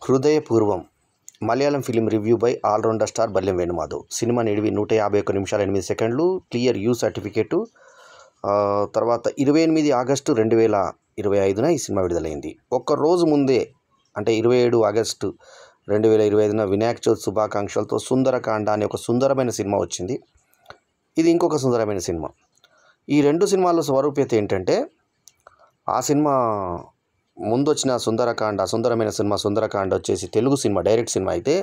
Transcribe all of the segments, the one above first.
Hridayapoorvam Malayalam film review by allrounder star Ballem Venumadhav. సినిమా నిడివి 151 నిమిషాల 8 సెకండ్లు. Clear U certificate. తర్వాత 28 ఆగస్టు 2025 ఈ సినిమా విడుదలైంది. ఒక్కరోజు ముందే అంటే 27 ఆగస్టు 2025 వినాయక చవితి శుభాకాంక్షలతో సుందరకాండ అనే ఒక సుందరమైన సినిమా వచ్చింది. ఇది ఇంకొక సుందరమైన సినిమా. ఈ రెండు సినిమాల స్వరూప్యత ఏంటంటే, ఆ సినిమా ముందు వచ్చిన సుందరమైన సినిమా సుందరకాండ వచ్చేసి తెలుగు సినిమా, డైరెక్ట్ సినిమా అయితే,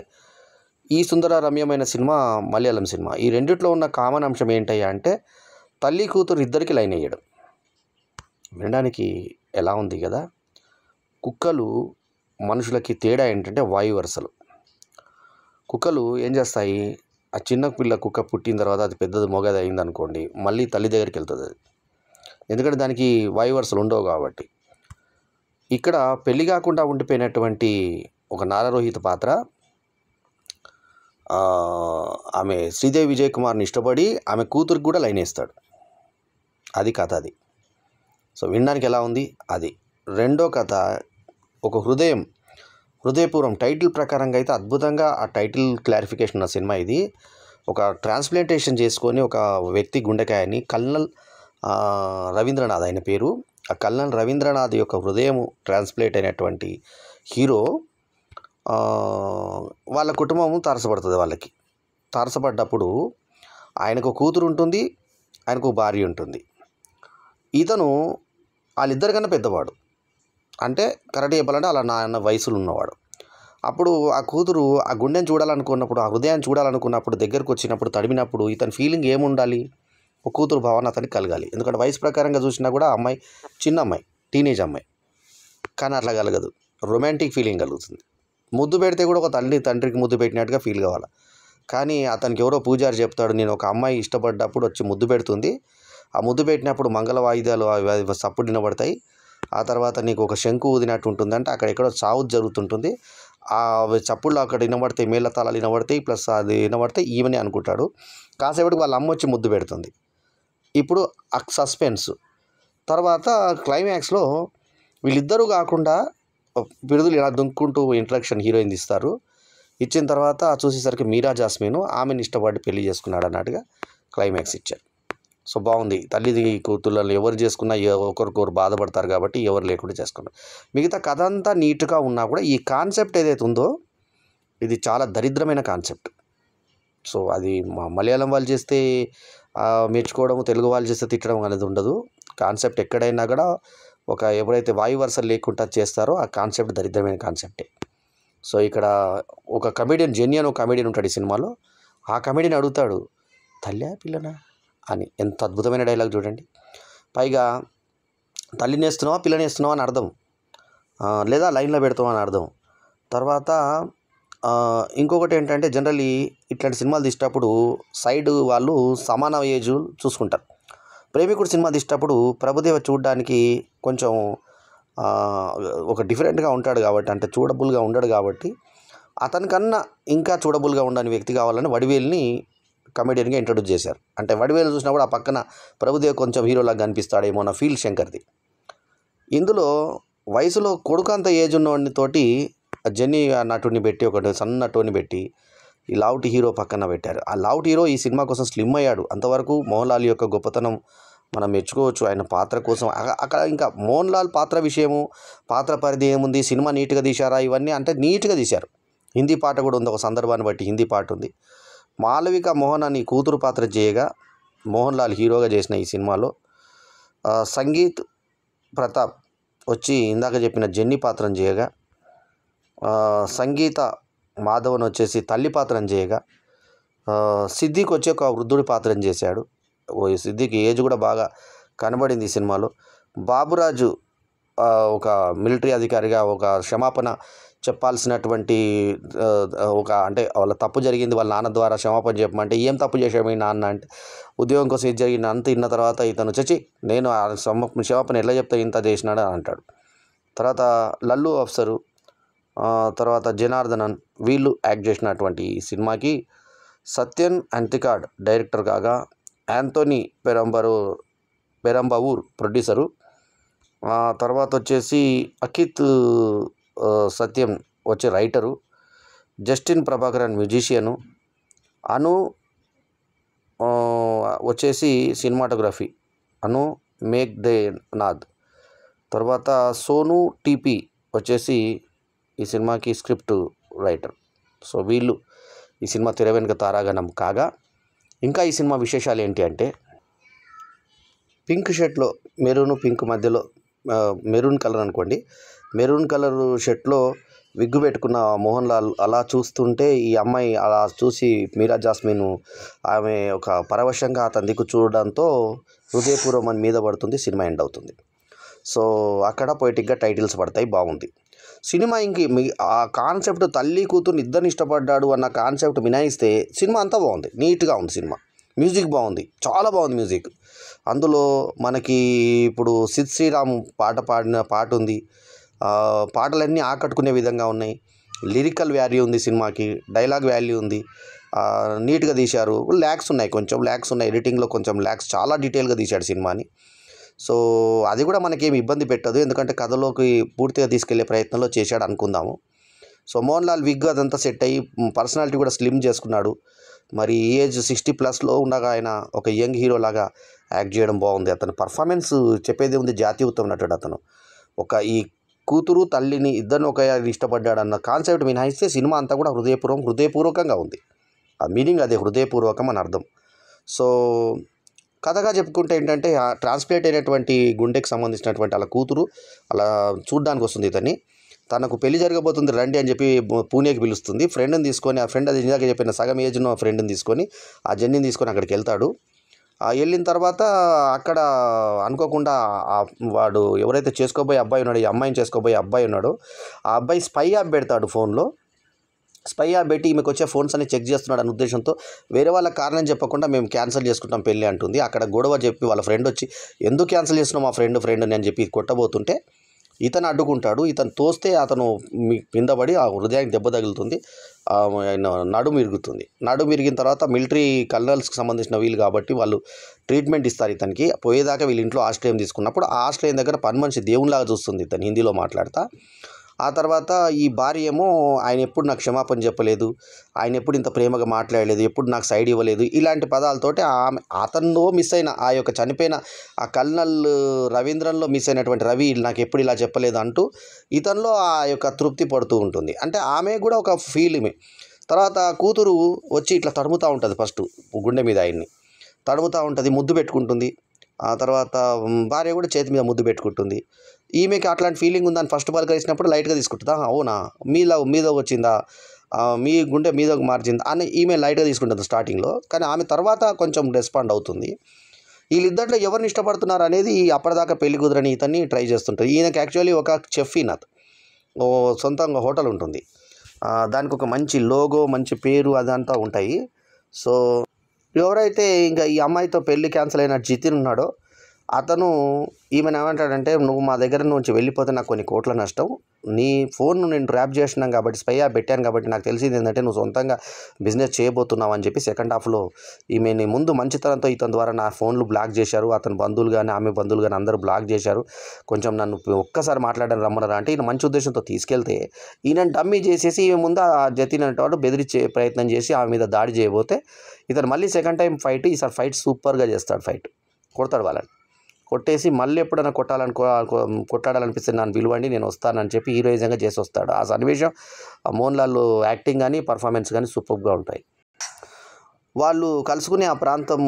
ఈ రమ్యమైన సినిమా మలయాళం సినిమా. ఈ రెండిట్లో ఉన్న కామన్ అంశం ఏంటయ్యా అంటే, తల్లి కూతురు ఇద్దరికి లైన్ వేయడం. వినడానికి ఎలా ఉంది కదా. కుక్కలు మనుషులకి తేడా ఏంటంటే వాయు వరుసలు. కుక్కలు ఏం చేస్తాయి, ఆ చిన్న పిల్ల కుక్క పుట్టిన తర్వాత అది పెద్దది మొగది అయింది అనుకోండి, మళ్ళీ తల్లి దగ్గరికి వెళ్తుంది అది. ఎందుకంటే దానికి వాయు వరుసలు ఉండవు కాబట్టి. ఇక్కడ పెళ్లి కాకుండా ఉండిపోయినటువంటి ఒక నారరోహిత పాత్ర, ఆమె శ్రీదేవి విజయ్ కుమార్ని ఇష్టపడి ఆమె కూతురికి కూడా లైన్ వేస్తాడు. అది కథ అది. సో వినడానికి ఎలా ఉంది అది. రెండో కథ ఒక హృదయపూర్వం టైటిల్ ప్రకారంగా అయితే అద్భుతంగా ఆ టైటిల్ క్లారిఫికేషన్ ఉన్న సినిమా ఇది. ఒక ట్రాన్స్ప్లాంటేషన్ చేసుకొని ఒక వ్యక్తి గుండెకాయని కల్నల్ రవీంద్రనాథ్ ఆయన పేరు. ఆ కల్నల్ రవీంద్రనాథ్ యొక్క హృదయం ట్రాన్స్ప్లేట్ అయినటువంటి హీరో, వాళ్ళ కుటుంబం తారసపడుతుంది. వాళ్ళకి తారసపడ్డప్పుడు ఆయనకు కూతురు ఉంటుంది, ఆయనకు భార్య ఉంటుంది. ఇతను వాళ్ళిద్దరికన్నా పెద్దవాడు, అంటే కరెక్ట్ చెప్పాలంటే అలా నాన్న వయసులో ఉన్నవాడు. అప్పుడు ఆ కూతురు ఆ గుండెని చూడాలనుకున్నప్పుడు, ఆ హృదయాన్ని చూడాలనుకున్నప్పుడు, దగ్గరకు వచ్చినప్పుడు, తడిమినప్పుడు ఇతని ఫీలింగ్ ఏముండాలి, ఒక కూతురు భావన అతనికి కలగాలి. ఎందుకంటే వయసు ప్రకారంగా చూసినా కూడా అమ్మాయి చిన్న అమ్మాయి, టీనేజ్ అమ్మాయి, కానీ అట్లా కలగదు. రొమాంటిక్ ఫీలింగ్ కలుగుతుంది. ముద్దు పెడితే కూడా ఒక తండ్రికి ముద్దు పెట్టినట్టుగా ఫీల్ కావాలి. కానీ అతనికి ఎవరో పూజారి చెప్తాడు, నేను ఒక అమ్మాయి ఇష్టపడ్డప్పుడు వచ్చి ముద్దు పెడుతుంది, ఆ ముద్దు పెట్టినప్పుడు మంగళ వాయిద్యాలు సప్పుడు వినబడతాయి, ఆ తర్వాత నీకు ఒక శంకు ఊదినట్టు ఉంటుందంటే అక్కడ ఎక్కడో చావు జరుగుతుంటుంది, ఆ చప్పుళ్ళు అక్కడ వినబడతాయి, మేళ్ళ తాళాలు వినబడతాయి, ప్లస్ అది వినబడతాయి, ఈమెనే అనుకుంటాడు. కాసేపటికి వాళ్ళ అమ్మ వచ్చి ముద్దు పెడుతుంది. ఇప్పుడు సస్పెన్స్. తర్వాత క్లైమాక్స్లో వీళ్ళిద్దరూ కాకుండా బిరుదులు ఇలా దుంకుంటూ ఇంట్రడక్షన్ హీరోయిన్ ఇస్తారు. ఇచ్చిన తర్వాత చూసేసరికి మీరా జాస్మిన్ ఆమెను ఇష్టపడి పెళ్లి చేసుకున్నాడు అన్నట్టుగా క్లైమాక్స్ ఇచ్చారు. సో బాగుంది. తల్లిది కూతుళ్ళని ఎవరు చేసుకున్నా ఒకరికొకరు బాధపడతారు కాబట్టి ఎవరు లేకుండా చేసుకున్నారు. మిగతా కథ అంతా నీట్గా ఉన్నా కూడా ఈ కాన్సెప్ట్ ఏదైతే ఉందో ఇది చాలా దరిద్రమైన కాన్సెప్ట్. సో అది మలయాళం వాళ్ళు చేస్తే మెచ్చుకోవడం, తెలుగు వాళ్ళు చేస్తే తిట్టడం అనేది ఉండదు. కాన్సెప్ట్ ఎక్కడైనా కూడా ఎప్పుడైతే వాయు వరుసలు లేకుండా చేస్తారో ఆ కాన్సెప్ట్ దరిద్రమైన కాన్సెప్టే. సో ఇక్కడ ఒక కమెడియన్, జెన్యున్ కమెడియన్ ఉంటాడు ఈ సినిమాలో. ఆ కమెడియన్ అడుగుతాడు, తల్లా పిల్లనా అని. ఎంత అద్భుతమైన డైలాగ్ చూడండి. పైగా తల్లిని వేస్తున్నావా పిల్లని వేస్తున్నావా అని అర్థం, లేదా లైన్లో పెడతావా అని అర్థం. తర్వాత ఇంకొకటి ఏంటంటే, జనరల్లీ ఇట్లాంటి సినిమాలు తీసేటప్పుడు సైడ్ వాళ్ళు సమాన ఏజ్ చూసుకుంటారు. ప్రేమికుడు సినిమా తీసేటప్పుడు ప్రభుదేవ చూడడానికి కొంచెం ఒక డిఫరెంట్గా ఉంటాడు కాబట్టి, అంటే చూడబుల్గా ఉండడు కాబట్టి, అతనికన్నా ఇంకా చూడబుల్గా ఉండని వ్యక్తి కావాలని వడివేలుని కమెడియన్గా ఇంట్రడ్యూస్ చేశారు. అంటే వడివేలు చూసినప్పుడు ఆ పక్కన ప్రభుదేవ్ కొంచెం హీరోలాగా కనిపిస్తాడేమో అన్న ఫీల్ శంకర్ది. ఇందులో వయసులో కొడుకు అంత ఏజ్ ఉన్నవాడిని తోటి జెన్నీ నటుడిని పెట్టి, ఒకటి సన్న నటుడిని పెట్టి ఈ లావుటి హీరో పక్కన పెట్టారు. ఆ లావుటి హీరో ఈ సినిమా కోసం స్లిమ్ అయ్యాడు. అంతవరకు మోహన్ లాల్ యొక్క గొప్పతనం మనం మెచ్చుకోవచ్చు ఆయన పాత్ర కోసం. అక్కడ ఇంకా మోహన్ లాల్ పాత్ర విషయము, పాత్ర పరిధి ఏముంది, సినిమా నీట్గా తీశారా, ఇవన్నీ అంటే నీట్గా తీశారు. హిందీ పాట కూడా ఉంది, ఒక సందర్భాన్ని బట్టి హిందీ పాట ఉంది. మాలవిక మోహన్ అని కూతురు పాత్ర చేయగా మోహన్ లాల్ హీరోగా చేసిన ఈ సినిమాలో సంగీత్ ప్రతాప్ వచ్చి ఇందాక చెప్పిన జెన్నీ పాత్రను చేయగా, సంగీత మాధవన్ వచ్చేసి తల్లి పాత్రను చేయగా, సిద్దిక్ వచ్చి ఒక వృద్ధుడి పాత్రను చేశాడు. సిద్దిక్ ఏజ్ కూడా బాగా కనబడింది ఈ సినిమాలో. బాబురాజు ఒక మిలిటరీ అధికారిగా ఒక క్షమాపణ చెప్పాల్సినటువంటి అంటే వాళ్ళ తప్పు జరిగింది, వాళ్ళ నాన్న ద్వారా క్షమాపణ చెప్పమంటే, ఏం తప్పు చేశాడు మీ నాన్న అంటే, ఉద్యోగం కోసం ఇది జరిగింది అంత ఇన్న తర్వాత ఇతను నేను ఆ క్షమాపణ ఎట్లా చెప్తా ఇంత చేసినాడు అని అంటాడు. తర్వాత లల్లు అఫ్సరు, తర్వాత జనార్దనన్ వీళ్ళు యాక్ట్ చేసినటువంటి ఈ సినిమాకి సత్యన్ అంతికాడ్ డైరెక్టర్ కాగా, యాంథోనీ పెరంబవూర్ ప్రొడ్యూసరు, తర్వాత వచ్చేసి అకిత్ సత్యం వచ్చే రైటరు, జస్టిన్ ప్రభాకరన్ మ్యూజిషియను, అను వచ్చేసి సినిమాటోగ్రఫీ, అను మేఘ్నాథ్. తర్వాత సోను టీపీ వచ్చేసి ఈ సినిమాకి స్క్రిప్ట్ రైటర్. సో వీళ్ళు ఈ సినిమా తెర వెనుక తారాగణం కాగా, ఇంకా ఈ సినిమా విశేషాలు ఏంటి అంటే, పింక్ షర్ట్లో పింక్ మధ్యలో మెరూన్ కలర్ అనుకోండి, మెరూన్ కలర్ షర్ట్లో విగ్గు పెట్టుకున్న మోహన్ లాల్ అలా చూస్తుంటే, ఈ అమ్మాయి అలా చూసి మీరా జాస్మిన్ ఆమె ఒక పరవశంగా అతని దిక్కు చూడడంతో హృదయపూర్వం అని మీద పడుతుంది, సినిమా ఎండ్ అవుతుంది. సో అక్కడ పొయిటిక్గా టైటిల్స్ పడతాయి, బాగుంది సినిమా. ఆ కాన్సెప్ట్ తల్లి కూతురు ఇద్దరిని ఇష్టపడ్డాడు అన్న కాన్సెప్ట్ మినాయిస్తే సినిమా అంతా బాగుంది, నీట్గా ఉంది సినిమా. మ్యూజిక్ బాగుంది, చాలా బాగుంది మ్యూజిక్. అందులో మనకి ఇప్పుడు సిద్ శ్రీరామ్ పాడిన పాట ఉంది. పాటలన్నీ ఆకట్టుకునే విధంగా ఉన్నాయి. లిరికల్ వాల్యూ ఉంది సినిమాకి, డైలాగ్ వాల్యూ ఉంది, నీట్గా తీశారు. ల్యాక్స్ ఉన్నాయి ఎడిటింగ్లో, కొంచెం ల్యాక్స్, చాలా డీటెయిల్గా తీశాడు సినిమాని. సో అది కూడా మనకేమి ఇబ్బంది పెట్టదు, ఎందుకంటే కథలోకి పూర్తిగా తీసుకెళ్లే ప్రయత్నంలో చేశాడు అనుకుందాము. సో మోహన్ లాల్ విగ్ అదంతా సెట్ అయ్యి పర్సనాలిటీ కూడా స్లిమ్ చేసుకున్నాడు. మరి ఏజ్ 60+ ఉండగా ఆయన ఒక యంగ్ హీరో లాగా యాక్ట్ చేయడం బాగుంది. అతను పర్ఫార్మెన్స్ చెప్పేది ఉంది, జాతీయత్వం నటుడు అతను. ఈ కూతురు తల్లిని ఇద్దరిని ఒక ఇష్టపడ్డాడన్న కాన్సెప్ట్ మినహాయిస్తే సినిమా అంతా కూడా హృదయపూర్వకంగా ఉంది. ఆ మీనింగ్ అదే, హృదయపూర్వకం అని అర్థం. సో కథగా చెప్పుకుంటే ఏంటంటే, ట్రాన్స్ప్లేట్ అయినటువంటి గుండెకి సంబంధించినటువంటి వాళ్ళ కూతురు అలా చూడ్డానికి వస్తుంది ఇతన్ని. తనకు పెళ్లి జరగబోతుంది రండి అని చెప్పి పూణేకి పిలుస్తుంది. ఫ్రెండ్ని తీసుకొని, ఆ ఫ్రెండ్ అది ఇందాక చెప్పిన సగం ఏజ్ ఉన్న ఫ్రెండ్ని తీసుకొని, ఆ జెన్నీని తీసుకొని అక్కడికి వెళ్తాడు. వెళ్ళిన తర్వాత అక్కడ అనుకోకుండా వాడు ఎవరైతే చేసుకోబోయే అబ్బాయి ఉన్నాడో, ఈ అమ్మాయిని చేసుకోబోయే అబ్బాయి ఉన్నాడో, ఆ అబ్బాయి స్పై యాప్ పెడతాడు ఫోన్లో. స్పై యాప్ పెట్టి ఈమెకు వచ్చే ఫోన్స్ అన్ని చెక్ చేస్తున్నాడు అనే ఉద్దేశంతో వేరే వాళ్ళ కారణం చెప్పకుండా మేము క్యాన్సిల్ చేసుకుంటాం పెళ్ళి అంటుంది. అక్కడ గొడవ చెప్పి వాళ్ళ ఫ్రెండ్ వచ్చి ఎందుకు క్యాన్సిల్ చేస్తున్నావు మా ఫ్రెండ్ని అని చెప్పి కొట్టబోతుంటే ఇతను అడ్డుకుంటాడు. ఇతను తోస్తే అతను కింద పడి ఆ హృదయానికి దెబ్బ తగులుతుంది, నడుము ఇరుగుతుంది. నడుము ఇరిగిన తర్వాత మిలిటరీ కల్నల్స్కి సంబంధించిన వీళ్ళు కాబట్టి వాళ్ళు ట్రీట్మెంట్ ఇస్తారు ఇతనికి. పోయేదాకా వీళ్ళ ఇంట్లో ఆశ్రయం తీసుకున్నప్పుడు ఆ ఆశ్రయం దగ్గర పని మనిషి దేవునిలాగా చూస్తుంది ఇతను హిందీలో మాట్లాడతా. ఆ తర్వాత ఈ భార్య ఏమో ఆయన ఎప్పుడు నాకు క్షమాపణ చెప్పలేదు, ఆయన ఎప్పుడు ఇంత ప్రేమగా మాట్లాడలేదు, ఎప్పుడు నాకు సైడ్ ఇవ్వలేదు, ఇలాంటి పదాలతోటి అతనిలో మిస్ అయిన ఆ యొక్క చనిపోయిన ఆ కల్నల్ రవీంద్రన్లో మిస్ అయినటువంటి రవి నాకు ఎప్పుడు ఇలా చెప్పలేదు అంటూ ఇతనిలో ఆ యొక్క తృప్తి పడుతూ ఉంటుంది. అంటే ఆమె కూడా ఒక ఫీలింగ్. తర్వాత కూతురు వచ్చి ఇట్లా తడుముతూ ఉంటుంది, ఫస్ట్ గుండె మీద ఆయన్ని తడుముతూ ఉంటుంది, ముద్దు పెట్టుకుంటుంది. ఆ తర్వాత భార్య కూడా చేతి మీద ముద్దు పెట్టుకుంటుంది. ఈమెకి అట్లాంటి ఫీలింగ్ ఉందని ఫస్ట్ పలకరించినప్పుడు లైట్గా తీసుకుంటుందా, అవునా మీద వచ్చిందా, మీ గుండె మీదకు మార్చిందా అని ఈమె లైట్గా తీసుకుంటుంది స్టార్టింగ్లో. కానీ ఆమె తర్వాత కొంచెం రెస్పాండ్ అవుతుంది. వీళ్ళిద్దరిలో ఎవరిని ఇష్టపడుతున్నారు అనేది అప్పటిదాకా పెళ్లి కుదరని ఇతన్ని ట్రై చేస్తుంటారు. ఈయనకి యాక్చువల్లీ ఒక చెఫ్, సొంతంగా హోటల్ ఉంటుంది, దానికి ఒక మంచి లోగో, మంచి పేరు అదంతా ఉంటాయి. సో ఎవరైతే ఇంకా ఈ అమ్మాయితో పెళ్లి క్యాన్సిల్ అయిన జితిన్ ఉన్నాడో అతను ఈమెను ఏమంటాడంటే, నువ్వు మా దగ్గర నుంచి వెళ్ళిపోతే నాకు కొన్ని కోట్ల నష్టం, నీ ఫోన్ను నేను ట్రాప్ చేసినాం కాబట్టి, స్పై యాప్ పెట్టాను కాబట్టి నాకు తెలిసింది ఏంటంటే నువ్వు సొంతంగా బిజినెస్ చేయబోతున్నావు అని చెప్పి సెకండ్ హాఫ్లో ఈమెని ముందు మంచితనంతో ఇతని ద్వారా నా ఫోన్లు బ్లాక్ చేశారు, అతని బంధువులు కానీ ఆమె బంధువులు కానీ అందరూ బ్లాక్ చేశారు, కొంచెం నన్ను ఒక్కసారి మాట్లాడని రమ్మన్నారా అంటే ఈయన మంచి ఉద్దేశంతో తీసుకెళ్తే ఈయన డమ్మీ చేసేసి ఈమె ముందు ఆ జతిన్ అనేవాడు బెదిరించే ప్రయత్నం చేసి ఆమె మీద దాడి చేయబోతే ఇతను మళ్ళీ సెకండ్ టైం ఫైట్, ఈసారి ఫైట్ సూపర్గా చేస్తాడు, కొడతాడు వాళ్ళని. కొట్టేసి మళ్ళీ ఎప్పుడైనా కొట్టాడాలనిపిస్తే నన్ను పిలువండి నేను వస్తానని చెప్పి హీరోయిజంగా చేసి వస్తాడు. ఆ సన్నివేశం మోహన్ లాల్ యాక్టింగ్ కానీ పర్ఫార్మెన్స్ కానీ సూపర్గా ఉంటాయి. వాళ్ళు కలుసుకునే ఆ ప్రాంతం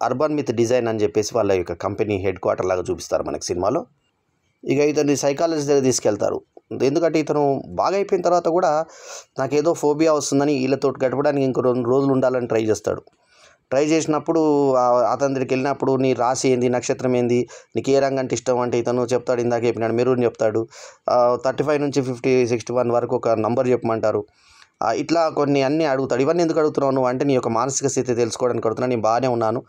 అర్బన్ మిత్ డిజైన్ అని చెప్పేసి వాళ్ళ యొక్క కంపెనీ హెడ్ క్వార్టర్ లాగా చూపిస్తారు మనకి సినిమాలో. ఇక ఇతన్ని సైకాలజిస్ట్ దగ్గర తీసుకెళ్తారు, ఎందుకంటే ఇతను బాగా అయిపోయిన తర్వాత కూడా నాకేదో ఫోబియా వస్తుందని వీళ్ళతో గడపడానికి ఇంకో 2 రోజులు ఉండాలని ట్రై చేసినప్పుడు అతని దగ్గరికి వెళ్ళినప్పుడు నీ రాశి ఏంది, నక్షత్రం ఏంది, నీకు ఏ రంగు అంటే ఇష్టం అంటే ఇతను చెప్తాడు, ఇందాక చెప్పినాడు మెరూన్ చెప్తాడు. 35 నుంచి 50, 61 వరకు ఒక నంబర్ చెప్పమంటారు. ఇట్లా కొన్ని అన్నీ అడుగుతాడు. ఇవన్నీ ఎందుకు అడుగుతున్నావు నువ్వు అంటే నీ యొక్క మానసిక స్థితి తెలుసుకోవడానికి అడుగుతున్నా, నేను బాగానే ఉన్నాను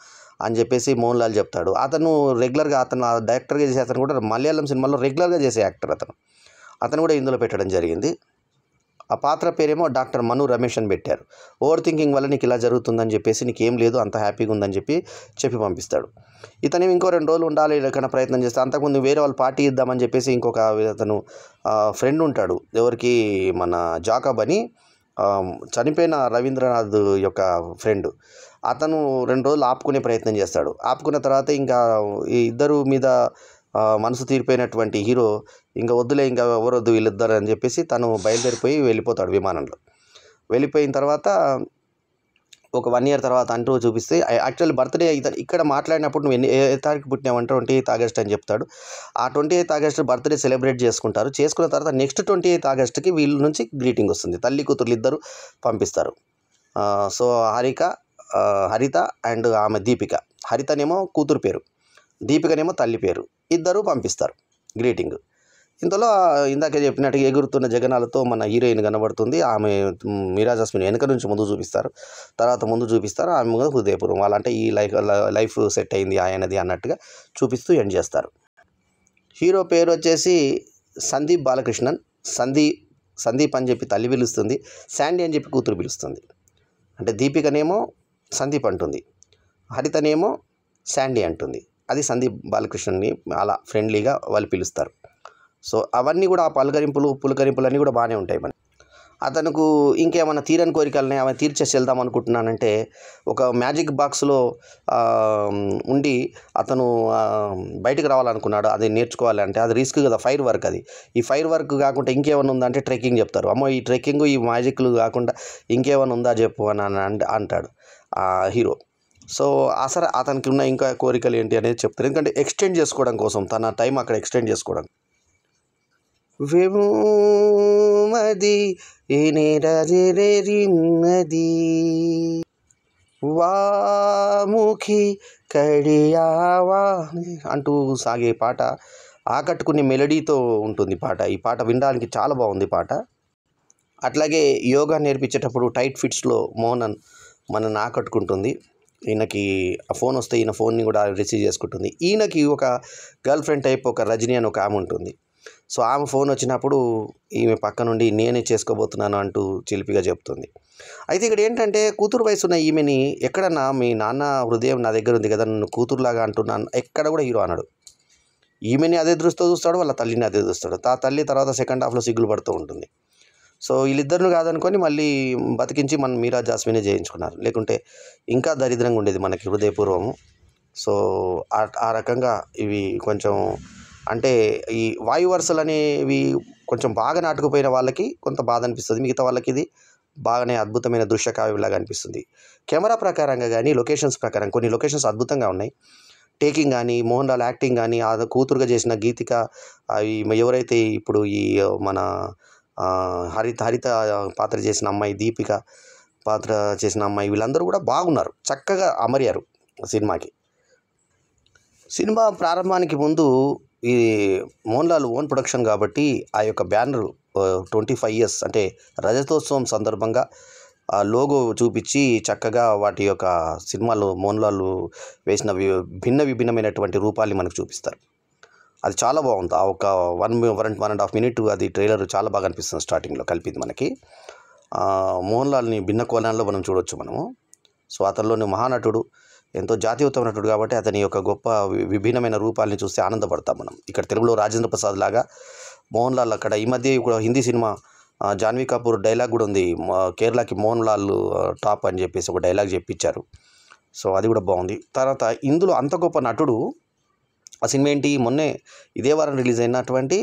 అని చెప్పేసి మోహన్ లాల్ చెప్తాడు. అతను రెగ్యులర్గా డైరెక్టర్గా చేసే అతను కూడా మలయాళం సినిమాలో రెగ్యులర్గా చేసే యాక్టర్ అతను కూడా ఇందులో పెట్టడం జరిగింది. ఆ పాత్ర పేరేమో డాక్టర్ మను రమేష్ అని పెట్టారు. ఓవర్ థింకింగ్ వల్ల నీకు ఇలా జరుగుతుందని చెప్పేసి, నీకేం లేదు అంత హ్యాపీగా ఉందని చెప్పి పంపిస్తాడు. ఇతనేమో ఇంకో 2 రోజులు ఉండాలి ఎక్కడైనా ప్రయత్నం చేస్తే, అంతకుముందు వేరే వాళ్ళు పార్టీ ఇద్దామని చెప్పేసి ఇంకొక అతను ఫ్రెండ్ ఉంటాడు, ఎవరికి మన జాకబ్ అని, చనిపోయిన రవీంద్రనాథ్ యొక్క ఫ్రెండ్. అతను 2 రోజులు ఆపుకునే ప్రయత్నం చేస్తాడు. ఆపుకున్న తర్వాత ఇంకా ఈ ఇద్దరు మీద మనసు తీరిపోయినటువంటి హీరో ఇంకా వద్దులే, ఇంకా ఎవరొద్దు వీళ్ళిద్దరు అని చెప్పేసి తను బయలుదేరిపోయి వెళ్ళిపోతాడు విమానంలో. వెళ్ళిపోయిన తర్వాత ఒక 1 year తర్వాత అంటూ చూపిస్తే, యాక్చువల్లీ బర్త్డే ఇక్కడ మాట్లాడినప్పుడు నువ్వు ఏ తారీఖు పుట్టినావంటే 28th August అని చెప్తాడు. ఆ 28th August బర్త్డే సెలబ్రేట్ చేసుకుంటారు. చేసుకున్న తర్వాత నెక్స్ట్ 28th Augustకి వీళ్ళ నుంచి గ్రీటింగ్ వస్తుంది. తల్లి కూతుర్లు ఇద్దరు పంపిస్తారు. సో హరిత అండ్ ఆమె దీపిక. హరితనేమో కూతురు పేరు, దీపికనేమో తల్లి పేరు, ఇద్దరు పంపిస్తారు గ్రీటింగ్. ఇంతలో ఇందాక చెప్పినట్టు ఎగురుతున్న జగనాలతో మన హీరోయిన్ కనబడుతుంది. ఆమె మీరా జాస్మిన్ వెనక నుంచి ముందు చూపిస్తారు, తర్వాత ముందు చూపిస్తారు, ఆమె కూడా హృదయపూర్వం వాళ్ళంటే ఈ లైఫ్ సెట్ అయింది ఆయనది అన్నట్టుగా చూపిస్తూ ఎండ్ చేస్తారు. హీరో పేరు వచ్చేసి సందీప్ బాలకృష్ణన్. సందీప్ అని చెప్పి తల్లి పిలుస్తుంది, శాండీ అని చెప్పి కూతురు పిలుస్తుంది. అంటే దీపికనేమో సందీప్ అంటుంది, హరితనేమో శాండీ అంటుంది. అది సందీప్ బాలకృష్ణన్ని అలా ఫ్రెండ్లీగా వాళ్ళు పిలుస్తారు. సో అవన్నీ కూడా ఆ పులకరింపులు అన్నీ కూడా బాగానే ఉంటాయి. మన అతనుకు ఇంకేమైనా తీరని కోరికలని ఆమె తీర్చేసి వెళ్దాం అనుకుంటున్నానంటే, ఒక మ్యాజిక్ బాక్స్లో ఉండి అతను బయటకు రావాలనుకున్నాడు. అది నేర్చుకోవాలంటే అది రిస్క్ కదా, ఫైర్ వర్క్. అది ఈ ఫైర్ వర్క్ కాకుండా ఇంకేమైనా ఉందంటే ట్రెక్కింగ్ చెప్తారు. అమ్మో ఈ ట్రెక్కింగ్ ఈ మ్యాజిక్లు కాకుండా ఇంకేమైనా ఉందా చెప్పు అని అంటాడు ఆ హీరో. సో అతనికి ఉన్న ఇంకా కోరికలు ఏంటి అనేది చెప్తారు, ఎందుకంటే ఎక్స్టెండ్ చేసుకోవడం కోసం, తన టైం అక్కడ ఎక్స్టెండ్ చేసుకోవడం. వెమది నది వాముఖి కడియావా అంటూ సాగే పాట ఆకట్టుకునే మెలడీతో ఉంటుంది పాట. ఈ పాట వినడానికి చాలా బాగుంది పాట. అట్లాగే యోగా నేర్పించేటప్పుడు టైట్ ఫిట్స్లో మోహన్ మనల్ని ఆకట్టుకుంటుంది. ఈయనకి ఆ ఫోన్ వస్తే ఈయన ఫోన్ని కూడా రిసీవ్ చేసుకుంటుంది. ఈయనకి ఒక గర్ల్ ఫ్రెండ్ టైప్ ఒక రజనీ అని ఒక ఆమె ఉంటుంది. సో ఆమె ఫోన్ వచ్చినప్పుడు ఈమె పక్క నుండి నేనే చేసుకోబోతున్నాను అంటూ చిలిపిగా చెప్తుంది. అయితే ఇక్కడ ఏంటంటే, కూతురు వయసు ఉన్న ఈమెని ఎక్కడన్నా మీ నాన్న హృదయం నా దగ్గర ఉంది కదా, నన్ను కూతురులాగా అంటున్నాను ఎక్కడ కూడా హీరో అన్నాడు. ఈమెని అదే దృష్టితో చూస్తాడు, వాళ్ళ తల్లిని అదే చూస్తాడు. తల్లి తర్వాత సెకండ్ హాఫ్లో సిగ్గులు పడుతూ ఉంటుంది. సో వీళ్ళిద్దరిని కాదనుకొని మళ్ళీ బతికించి మన మీరా జాస్మినే చేయించుకున్నారు. లేకుంటే ఇంకా దరిద్రంగా ఉండేది మనకి హృదయపూర్వము. సో ఆ రకంగా ఇవి కొంచెం అంటే ఈ వాయు వరుసలు అనేవి కొంచెం బాగా నాటుకుపోయిన వాళ్ళకి కొంత బాధ అనిపిస్తుంది. మిగతా వాళ్ళకి ఇది బాగానే అద్భుతమైన దృశ్య కావ్యంలాగా అనిపిస్తుంది. కెమెరా ప్రకారంగా కానీ లొకేషన్స్ ప్రకారం కొన్ని లొకేషన్స్ అద్భుతంగా ఉన్నాయి. టేకింగ్ కానీ, మోహన్ లాల్ యాక్టింగ్ కానీ, ఆ కూతురుగా చేసిన గీతిక, ఎవరైతే ఇప్పుడు ఈ మన హరిత పాత్ర చేసిన అమ్మాయి, దీపిక పాత్ర చేసిన అమ్మాయి, వీళ్ళందరూ కూడా బాగున్నారు, చక్కగా అమర్యారు సినిమాకి. సినిమా ప్రారంభానికి ముందు ఈ మోహన్ లాల్ ఓన్ ప్రొడక్షన్ కాబట్టి ఆ యొక్క బ్యానర్ 25 years అంటే రజతోత్సవం సందర్భంగా ఆ లోగో చూపించి చక్కగా వాటి యొక్క సినిమాలో మోహన్ లాల్ వేసిన విభిన్నమైనటువంటి రూపాల్ని మనకు చూపిస్తారు. అది చాలా బాగుంది. ఆ ఒక 1.5 minute అది ట్రైలర్ చాలా బాగా అనిపిస్తుంది. స్టార్టింగ్లో కలిపింది మనకి మోహన్ లాల్ని భిన్న కోణాల్లో మనం చూడొచ్చు మనము. సో అతనిలోని మహానటుడు, ఎంతో జాతీయోత్తమ నటుడు కాబట్టి అతని యొక్క గొప్ప విభిన్నమైన రూపాలని చూస్తే ఆనందపడతాం మనం. ఇక్కడ తెలుగులో రాజేంద్ర ప్రసాద్ లాగా మోహన్ లాల్, అక్కడ ఈ మధ్య కూడా హిందీ సినిమా జాన్వీ కపూర్ డైలాగ్ కూడా ఉంది, కేరళకి మోహన్ లాల్ టాప్ అని చెప్పేసి ఒక డైలాగ్ చెప్పించారు. సో అది కూడా బాగుంది. తర్వాత ఇందులో అంత గొప్ప నటుడు, ఆ సినిమా ఏంటి, మొన్నే ఇదే వారం రిలీజ్ అయినటువంటి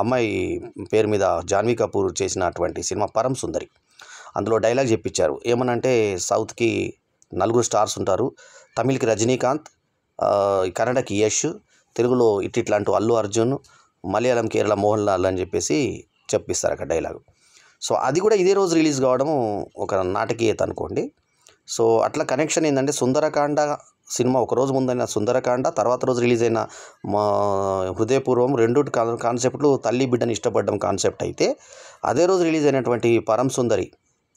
అమ్మాయి పేరు మీద జాన్వీ కపూర్ చేసినటువంటి సినిమా పరం సుందరి. అందులో డైలాగ్ చెప్పించారు, ఏమనంటే సౌత్కి 4 stars ఉంటారు, తమిళ్కి రజనీకాంత్, కన్నడకి యష్, తెలుగులో ఇట్లాంటి అల్లు అర్జున్, మలయాళం కేరళ మోహన్ లాల్ అని చెప్పేసి చెప్పిస్తారు అక్కడ డైలాగ్. సో అది కూడా ఇదే రోజు రిలీజ్ కావడం ఒక నాటకీయత అనుకోండి. సో అట్లా కనెక్షన్ ఏంటంటే, సుందరకాండ సినిమా ఒకరోజు ముందైన సుందరకాండ, తర్వాత రోజు రిలీజ్ అయిన మా హృదయపూర్వం, రెండు కాన్సెప్ట్లు తల్లి బిడ్డని ఇష్టపడడం కాన్సెప్ట్ అయితే, అదే రోజు రిలీజ్ అయినటువంటి పరం సుందరి,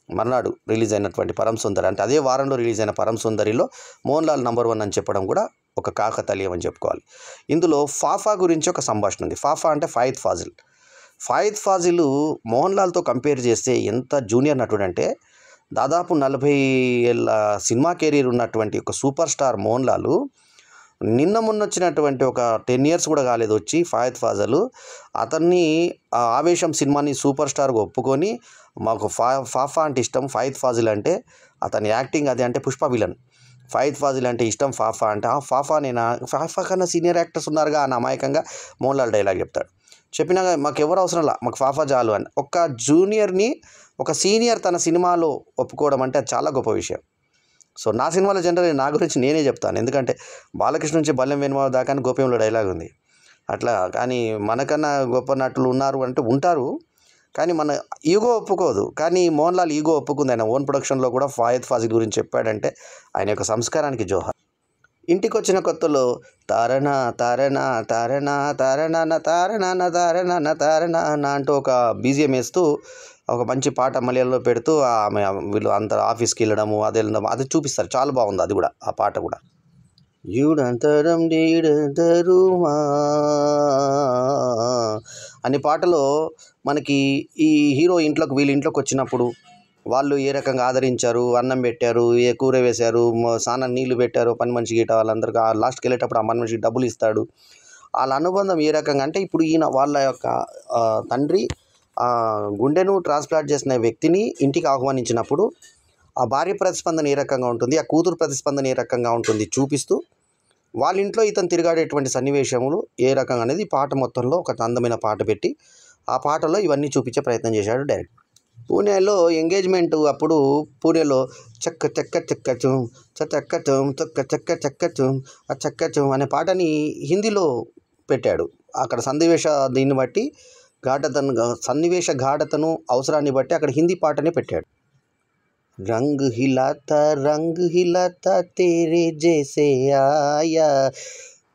మర్నాడు రిలీజ్ అయినటువంటి పరం సుందరి, అంటే అదే వారంలో రిలీజ్ అయిన పరం సుందరిలో మోహన్ లాల్ నంబర్ 1 అని చెప్పడం కూడా ఒక కాకతలీయం అని చెప్పుకోవాలి. ఇందులో ఫాఫా గురించి ఒక సంభాషణ ఉంది. ఫాఫా అంటే ఫాయిద్ ఫాజిల్. ఫాయిద్ ఫాజిల్ మోహన్ లాల్తో కంపేర్ చేస్తే ఎంత జూనియర్ నటుడు అంటే, దాదాపు 40 ఏళ్ళ సినిమా కెరీర్ ఉన్నటువంటి ఒక సూపర్ స్టార్ మోహన్ లాల్ నిన్న మొన్న వచ్చినటువంటి ఒక 10 ఇయర్స్ కూడా కాలేదు వచ్చి ఫాయిద్ ఫాజల్ అతన్ని ఆవేశం సినిమాని సూపర్ స్టార్గా ఒప్పుకొని, మాకు ఫాఫా అంటే ఇష్టం, ఫాయిద్ ఫాజిల్ అంటే అతని యాక్టింగ్ అది అంటే పుష్ప విలన్, ఫాయిద్ ఫాజిల్ అంటే ఇష్టం ఫాఫా అంటే, ఫాఫా నేనా, ఫాఫా కన్నా సీనియర్ యాక్టర్స్ ఉన్నారుగా అని అమాయకంగా మోహన్ లాల్ డైలాగ్ చెప్తాడు. చెప్పినా మాకు ఎవరు అవసరంలా, మాకు ఫాఫా చాలు అని. ఒక జూనియర్ని ఒక సీనియర్ తన సినిమాలో ఒప్పుకోవడం అంటే అది చాలా గొప్ప విషయం. సో నా సినిమాలో జనరల్ నా గురించి నేనే చెప్తాను, ఎందుకంటే బాలకృష్ణ నుంచి బల్లెం వేణుమాధవ్ దాకా గోప్యంలో డైలాగ్ ఉంది అట్లా. కానీ మనకన్నా గొప్ప నటులు ఉన్నారు అంటే ఉంటారు, కానీ మన ఈగో ఒప్పుకోదు. కానీ మోహన్ లాల్ ఈగో ఒప్పుకుంది. ఆయన ఓన్ ప్రొడక్షన్లో కూడా ఫాయిద్ ఫాజిల్ గురించి చెప్పాడంటే ఆయన యొక్క సంస్కారానికి జోహార్. ఇంటికి వచ్చిన కొత్తలో తారణ తారణ తారణ తారణ తారణ తారణ తారణ అంటూ ఒక బీజిఎం వేస్తూ ఒక మంచి పాట మలయాళంలో పెడుతూ ఆమె వీళ్ళు అంత ఆఫీస్కి వెళ్ళడము అది వెళ్ళడం అది చూపిస్తారు. చాలా బాగుంది అది కూడా, ఆ పాట కూడా. యూడంతరం డీడరుమా అనే పాటలో మనకి ఈ హీరో ఇంట్లోకి వీళ్ళ ఇంట్లోకి వచ్చినప్పుడు వాళ్ళు ఏ రకంగా ఆదరించారు, అన్నం పెట్టారు, ఏ కూర వేశారు, స్నానం నీళ్లు పెట్టారు, పని మనిషి గీట వాళ్ళందరికీ లాస్ట్కి వెళ్ళేటప్పుడు ఆ పని మనిషికి డబ్బులు ఇస్తాడు. వాళ్ళ అనుబంధం ఏ రకంగా అంటే, ఇప్పుడు ఈయన వాళ్ళ యొక్క తండ్రి గుండెను ట్రాన్స్ప్లాంట్ చేసిన వ్యక్తిని ఇంటికి ఆహ్వానించినప్పుడు ఆ భార్య ప్రతిస్పందన ఏ రకంగా ఉంటుంది, ఆ కూతురు ప్రతిస్పందన ఏ రకంగా ఉంటుంది చూపిస్తూ వాళ్ళ ఇంట్లో ఇతను తిరిగాడేటువంటి సన్నివేశములు ఏ రకంగా అనేది పాట మొత్తంలో ఒక అందమైన పాట పెట్టి ఆ పాటలో ఇవన్నీ చూపించే ప్రయత్నం చేశాడు డైరెక్టర్. పూణేలో ఎంగేజ్మెంట్ అప్పుడు పూణేలో చక్క చక్క చక్కచం చక్కచం చక్క చక్క చక్కచం ఆ చక్కచం అనే పాటని హిందీలో పెట్టాడు. అక్కడ దీన్ని బట్టి సన్నివేశ ఘాటతను అవసరాన్ని బట్టి అక్కడ హిందీ పాటనే పెట్టాడు. రంగ్ హిలాతా తేరే జైసే ఆయా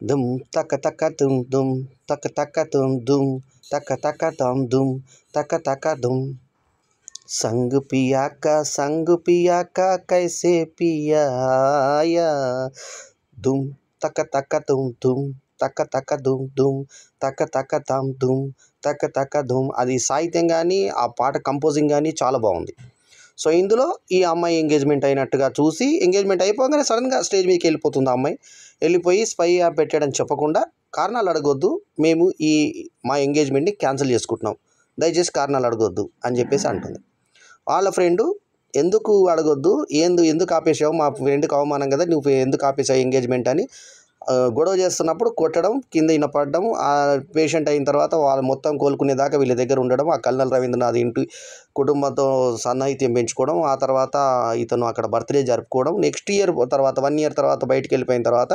దుమ్ తక తక తుమ్ దుమ్ తక తక తుమ్ దుమ్ తక తక తమ్ దుమ్ తక తక దుమ్ సంగ్ పియా కా కైసే పియాయా దుమ్ తక తక తుమ్ దుమ్ తక తక దుమ్ దుమ్ తక తక తమ్ దుమ్ తక తక దుమ్. అది సాహిత్యం కానీ ఆ పాట కంపోజింగ్ కానీ చాలా బాగుంది. సో ఇందులో ఈ అమ్మాయి ఎంగేజ్మెంట్ అయినట్టుగా చూసి, ఎంగేజ్మెంట్ అయిపోగానే సడన్గా స్టేజ్ మీదకి వెళ్ళిపోతుంది ఆ అమ్మాయి. వెళ్ళిపోయి స్పై యాప్ పెట్టాడని చెప్పకుండా కారణాలు అడగొద్దు, మేము మా ఎంగేజ్మెంట్ని క్యాన్సిల్ చేసుకుంటున్నాం, దయచేసి కారణాలు అడగొద్దు అని చెప్పేసి అంటుంది. వాళ్ళ ఫ్రెండు ఎందుకు అడగొద్దు, ఎందుకు ఆపేసావు, మా ఫ్రెండ్కి అవమానం కదా, నువ్వు ఎందుకు ఆపేసావు ఎంగేజ్మెంట్ అని గొడవ చేస్తున్నప్పుడు కొట్టడం, కింద పడడం. ఆ పేషెంట్ అయిన తర్వాత వాళ్ళు మొత్తం కోలుకునేదాకా వీళ్ళ దగ్గర ఉండడం, ఆ కల్నల్ రవీంద్రనాథ్ ఇంటి కుటుంబంతో సన్నిహిత్యం పెంచుకోవడం, ఆ తర్వాత ఇతను అక్కడ బర్త్డే జరుపుకోవడం. నెక్స్ట్ ఇయర్ తర్వాత 1 ఇయర్ తర్వాత బయటికి వెళ్ళిపోయిన తర్వాత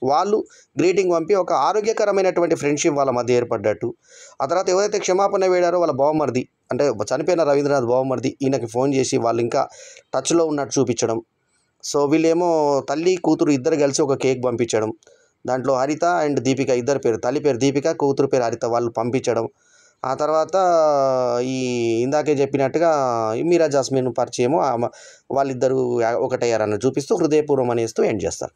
వాళ్ళు గ్రీటింగ్ పంపి ఒక ఆరోగ్యకరమైనటువంటి ఫ్రెండ్షిప్ వాళ్ళ మధ్య ఏర్పడ్డట్టు. ఆ తర్వాత ఎవరైతే క్షమాపణ వేడారో వాళ్ళ బావమరిది, అంటే చనిపోయిన రవీంద్రనాథ్ బావమరిది ఈయనకి ఫోన్ చేసి వాళ్ళు ఇంకా టచ్లో ఉన్నట్టు చూపించడం. సో వీళ్ళేమో తల్లి కూతురు ఇద్దరు కలిసి ఒక కేక్ పంపించడం, దాంట్లో హరిత అండ్ దీపిక ఇద్దరు పేరు, తల్లి పేరు దీపిక, కూతురు పేరు హరిత, వాళ్ళు పంపించడం. ఆ తర్వాత ఇందాకే చెప్పినట్టుగా మీరా జాస్మిన్ పరిచయము, వాళ్ళిద్దరూ ఒకటయ్యారన్న చూపిస్తూ హృదయపూర్వం అనేస్తూ ఎండ్ చేస్తారు.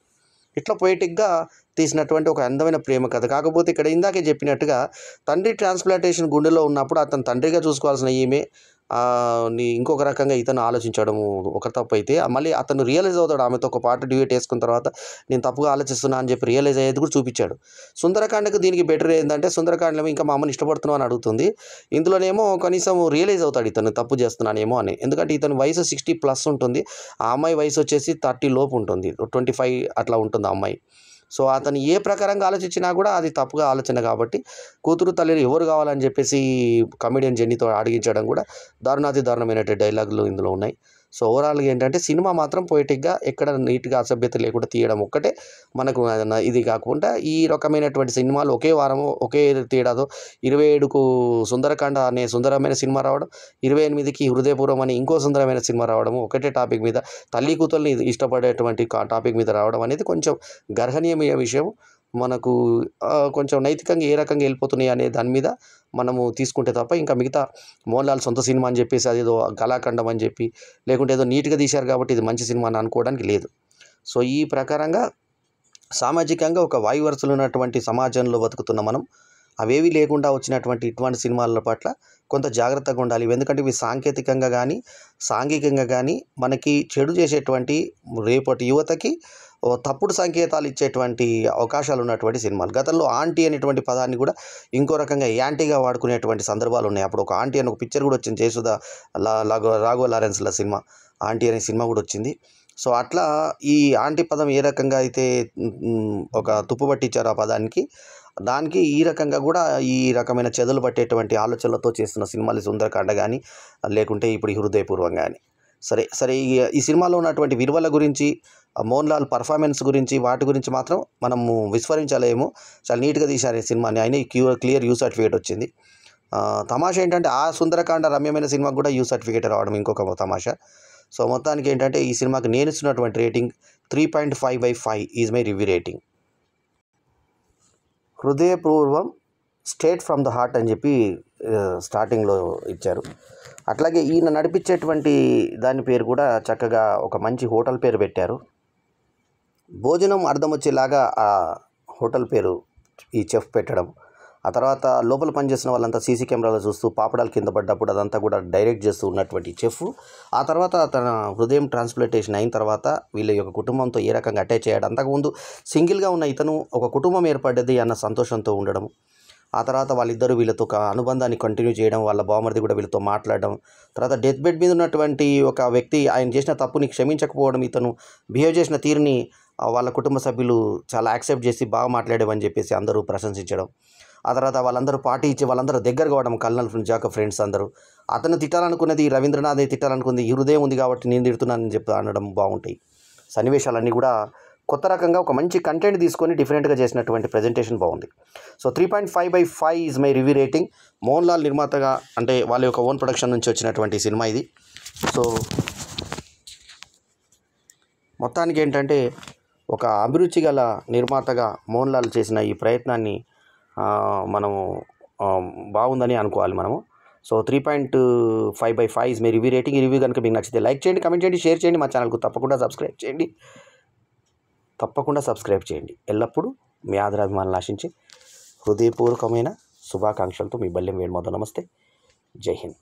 ఇట్లా పొయిటిక్గా తీసినటువంటి ఒక అందమైన ప్రేమ కథ. కాకపోతే ఇక్కడ ఇందాకే చెప్పినట్టుగా తండ్రి ట్రాన్స్ప్లాంటేషన్ గుండెలో ఉన్నప్పుడు అతను తండ్రిగా చూసుకోవాల్సిన ఈమె ఇంకొక రకంగా ఇతను ఆలోచించడము ఒక తప్పు అయితే, మళ్ళీ అతను రియలైజ్ అవుతాడు. ఆమెతో ఒక పాట డ్యూయట్ వేసుకున్న తర్వాత నేను తప్పుగా ఆలోచిస్తున్నా అని చెప్పి రియలైజ్ అయ్యేది కూడా చూపించాడు. సుందరకాండకు దీనికి బెటర్ ఏంటంటే, సుందరకాండలో ఇంకా మా అమ్మని ఇష్టపడుతున్నావు అని అడుగుతుంది, ఇందులోనేమో కనీసం రియలైజ్ అవుతాడు ఇతను తప్పు చేస్తున్నానేమో అని. ఎందుకంటే ఇతని వయసు 60+ ఉంటుంది, ఆ అమ్మాయి వయసు వచ్చేసి 30 లోపు ఉంటుంది, 25 అట్లా ఉంటుంది ఆ అమ్మాయి. సో అతను ఏ ప్రకారంగా ఆలోచించినా కూడా అది తప్పుగా ఆలోచన కాబట్టి కూతురు తల్లిని ఎవరు కావాలని చెప్పేసి కమెడియన్ జెన్నీతో అడిగించడం కూడా దారుణాతి దారుణమైనటువంటి డైలాగులు ఇందులో ఉన్నాయి. సో ఓవరాల్గా ఏంటంటే సినిమా మాత్రం పొయిటిక్గా ఎక్కడ నీట్గా అసభ్యత లేకుండా తీయడం ఒక్కటే మనకు ఇది కాకుండా, ఈ రకమైనటువంటి సినిమాలు ఒకే వారము ఒకే తేడాతో 27కు సుందరకాండ అనే సుందరమైన సినిమా రావడం, 28కి హృదయపూర్వం అని ఇంకో సుందరమైన సినిమా రావడం, ఒకటే టాపిక్ మీద తల్లి కూతుర్ని ఇష్టపడేటువంటి టాపిక్ మీద రావడం అనేది కొంచెం గర్హనీయమైన విషయం. మనకు కొంచెం నైతికంగా ఏ రకంగా వెళ్ళిపోతున్నాయి అనే దాని మీద మనము తీసుకుంటే తప్ప, ఇంకా మిగతా మోహన్ లాల్ సొంత సినిమా అని చెప్పేసి అదేదో కళాఖండం అని చెప్పి, లేకుంటే ఏదో నీట్గా తీశారు కాబట్టి ఇది మంచి సినిమా అని అనుకోవడానికి లేదు. సో ఈ ప్రకారంగా సామాజికంగా ఒక వాయు వరుసలు ఉన్నటువంటి సమాజంలో బతుకుతున్న మనం అవేవి లేకుండా వచ్చినటువంటి ఇటువంటి సినిమాల పట్ల కొంత జాగ్రత్తగా ఉండాలి. ఎందుకంటే ఇవి సాంకేతికంగా కానీ సాంఘికంగా కానీ మనకి చెడు చేసేటువంటి రేపటి యువతకి తప్పుడు సంకేతాలు ఇచ్చేటువంటి అవకాశాలు ఉన్నటువంటి సినిమాలు. గతంలో ఆంటీ అనేటువంటి పదాన్ని కూడా ఇంకో రకంగా యాంటీగా వాడుకునేటువంటి సందర్భాలు ఉన్నాయి. అప్పుడు ఒక ఆంటీ అని ఒక పిక్చర్ కూడా వచ్చింది, జయసుధ రాఘవ లారెన్స్ల సినిమా ఆంటీ అనే సినిమా కూడా వచ్చింది. సో అట్లా ఈ ఆంటీ పదం ఏ రకంగా అయితే ఒక తుప్పు పట్టించారో ఆ పదానికి, దానికి ఈ రకంగా కూడా ఈ రకమైన చెదలు పట్టేటువంటి ఆలోచనలతో చేస్తున్న సినిమాలు సుందరకాండ కానీ లేకుంటే ఇప్పుడు ఈ హృదయపూర్వం కానీ. సరే ఈ సినిమాలో ఉన్నటువంటి విలువల గురించి, మోహన్ లాల్ పర్ఫార్మెన్స్ గురించి, వాటి గురించి మాత్రం మనము విస్మరించలేము. చాలా నీట్గా తీశారు ఈ సినిమాని. ఆయన క్లియర్ యూ సర్టిఫికేట్ వచ్చింది. తమాషా ఏంటంటే ఆ సుందరకాండ రమ్యమైన సినిమాకు కూడా యూ సర్టిఫికేట్ రావడం ఇంకొక తమాషా. సో మొత్తానికి ఏంటంటే ఈ సినిమాకి నేను ఇస్తున్నటువంటి rating 3.5/5 is my review rating. Hridayapoorvam straight from the heart అని చెప్పి స్టార్టింగ్లో ఇచ్చారు. అట్లాగే ఈయన నడిపించేటువంటి దాని పేరు కూడా చక్కగా ఒక మంచి హోటల్ పేరు పెట్టారు. భోజనం అర్థం వచ్చేలాగా ఆ హోటల్ పేరు ఈ చెఫ్ పెట్టడం, ఆ తర్వాత లోపల పనిచేసిన వాళ్ళంతా సీసీ కెమెరాలో చూస్తూ పాపడాలు కింద పడ్డప్పుడు అదంతా కూడా డైరెక్ట్ చేస్తూ ఉన్నటువంటి చెఫ్, ఆ తర్వాత తన హృదయం ట్రాన్స్ప్లాంటేషన్ అయిన తర్వాత వీళ్ళ యొక్క కుటుంబంతో ఏ రకంగా అటాచ్ అయ్యాడు, అంతకుముందు సింగిల్గా ఉన్న ఇతను ఒక కుటుంబం ఏర్పడ్డది అన్న సంతోషంతో ఉండడం, ఆ తర్వాత వాళ్ళిద్దరూ వీళ్ళతో ఒక అనుబంధాన్ని కంటిన్యూ చేయడం, వాళ్ళ బావమరిది కూడా వీళ్ళతో మాట్లాడడం, తర్వాత డెత్ బెడ్ మీద ఉన్నటువంటి ఒక వ్యక్తి ఆయన చేసిన తప్పుని క్షమించకపోవడం, ఇతను బిహేవ్ చేసిన తీరుని వాళ్ళ కుటుంబ సభ్యులు చాలా యాక్సెప్ట్ చేసి బాగా మాట్లాడేవని చెప్పేసి అందరూ ప్రశంసించడం, ఆ తర్వాత వాళ్ళందరూ పార్టీ ఇచ్చి వాళ్ళందరూ దగ్గర కావడం, కల్నల్ జాక ఫ్రెండ్స్ అందరూ. అతను తిట్టాలనుకున్నది రవీంద్రనాథ్ తిట్టాలనుకుంది, ఈ హృదయం ఉంది కాబట్టి నేను తిడుతున్నానని చెప్పి అనడం బాగుంటాయి. సన్నివేశాలన్నీ కూడా కొత్త రకంగా ఒక మంచి కంటెంట్ తీసుకొని డిఫరెంట్గా చేసినటువంటి ప్రజెంటేషన్ బాగుంది. So 3.5/5 is my review rating. Mohan Lal నిర్మాతగా, అంటే వాళ్ళ యొక్క ఓన్ ప్రొడక్షన్ నుంచి వచ్చినటువంటి సినిమా ఇది. సో మొత్తానికి ఏంటంటే ఒక అభిరుచి గల నిర్మాతగా మోహన్ లాల్ చేసిన ఈ ప్రయత్నాన్ని మనము బాగుందని అనుకోవాలి మనము. So 3.5/5 is my review rating. ఈ రివ్యూ కనుక మీకు నచ్చితే లైక్ చేయండి, కమెంట్ చేయండి, షేర్ చేయండి. మా ఛానల్కు తప్పకుండా సబ్స్క్రైబ్ చేయండి. ఎల్లప్పుడూ మీ ఆదరాభిమానాలను ఆశించి హృదయపూర్వకమైన శుభాకాంక్షలతో మీ బల్లెం వేణుమాధవ్. నమస్తే, జై హింద్.